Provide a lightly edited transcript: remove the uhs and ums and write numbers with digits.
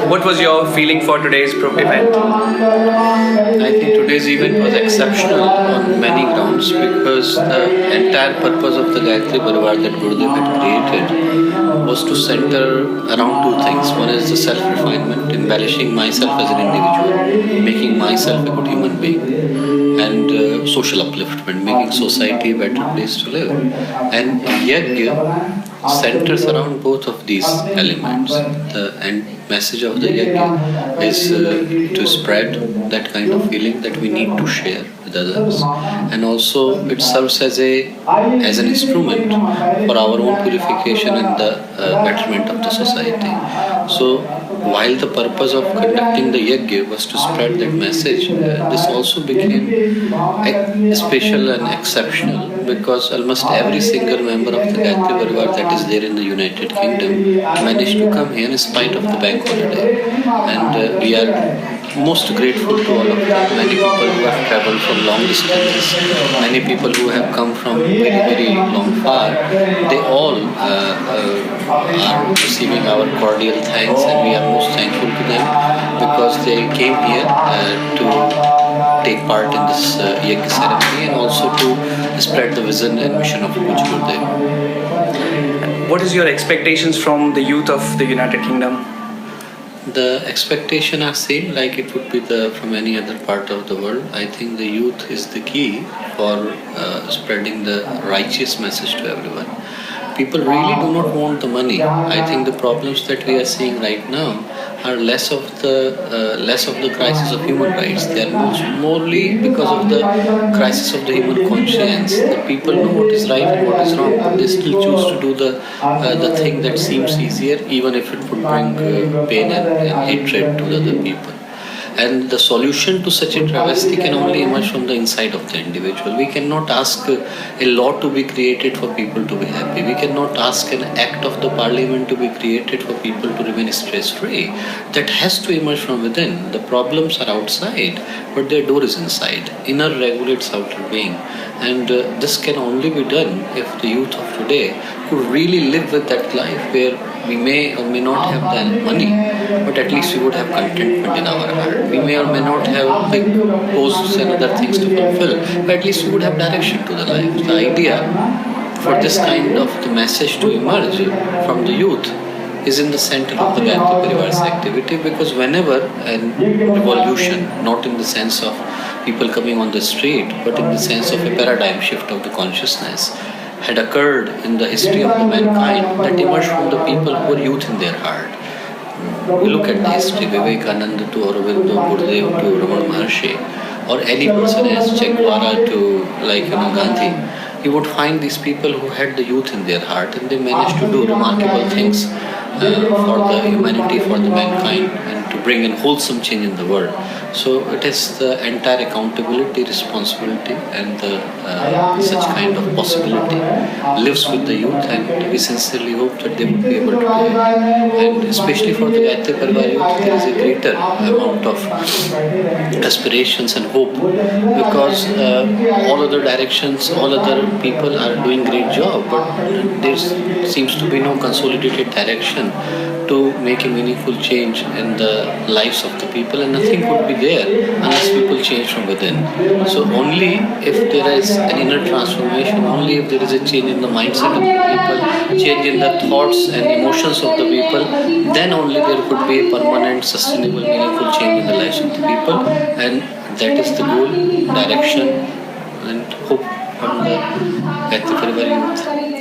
What was your feeling for today's event? I think today's event was exceptional on many grounds because the entire purpose of the Gayatri Parivar that Gurudev had created was to center around two things. One is the self-refinement, embellishing myself as an individual, making myself a good human being, and social upliftment, making society a better place to live. And Yajna centers around both of these elements. The end message of the Yajna is to spread that kind of feeling that we need to share with others, and also it serves as an instrument for our own purification and the betterment of the society. So while the purpose of conducting the Yajna was to spread that message, this also became special and exceptional because almost every single member of the Gayatri Parivar that is there in the United Kingdom managed to come here in spite of the bank holiday. And we are most grateful to all of them. Many people who have traveled from long distances, many people who have come from very, very long far, they all are receiving our cordial thanks, and we are most thankful to them because they came here to take part in this Yajna ceremony and also to spread the vision and mission of Puj Gurudev. What is your expectations from the youth of the United Kingdom? The expectation are same like it would be from any other part of the world. I think the youth is the key for spreading the righteous message to everyone. People really do not want the money. I think the problems that we are seeing right now are less of the crisis of human rights. They are morely because of the crisis of the human conscience. The people know what is right and what is wrong, but they still choose to do the thing that seems easier, even if it would bring pain and hatred to the other people. And the solution to such a travesty can only emerge from the inside of the individual. We cannot ask a law to be created for people to be happy. We cannot ask an act of the parliament to be created for people to remain stress-free. That has to emerge from within. The problems are outside, but their door is inside. Inner regulates outer being. And this can only be done if the youth of today could really live with that life where we may or may not have the money, but at least we would have contentment in our heart. We may or may not have big posts and other things to fulfill, but at least we would have direction to the life. The idea for this kind of the message to emerge from the youth is in the center of the Gayatri Parivar's activity, because whenever a revolution, not in the sense of people coming on the street, but in the sense of a paradigm shift of the consciousness, had occurred in the history of the mankind, that emerged from the people who were youth in their heart. We look at the history, Vivekananda to Aurobindo, Gurudev to Ramana Maharshi, or any person as Che Guevara to Gandhi, you would find these people who had the youth in their heart, and they managed to do remarkable things for the humanity, for the mankind, and to bring in wholesome change in the world. So it is the entire accountability, responsibility, and such kind of possibility lives with the youth, and we sincerely hope that they would be able to do it. And especially for the Gayatri Parivar youth, there is a greater amount of aspirations and hope, because all other directions, all other people are doing great job, but there seems to be no consolidated direction to make a meaningful change in the lives of the people, and nothing could be there unless people change from within. So only if there is an inner transformation, only if there is a change in the mindset of the people, change in the thoughts and emotions of the people, then only there could be a permanent, sustainable, meaningful change in the lives of the people. And that is the goal, direction, and hope from the Gayatri Parivar youth.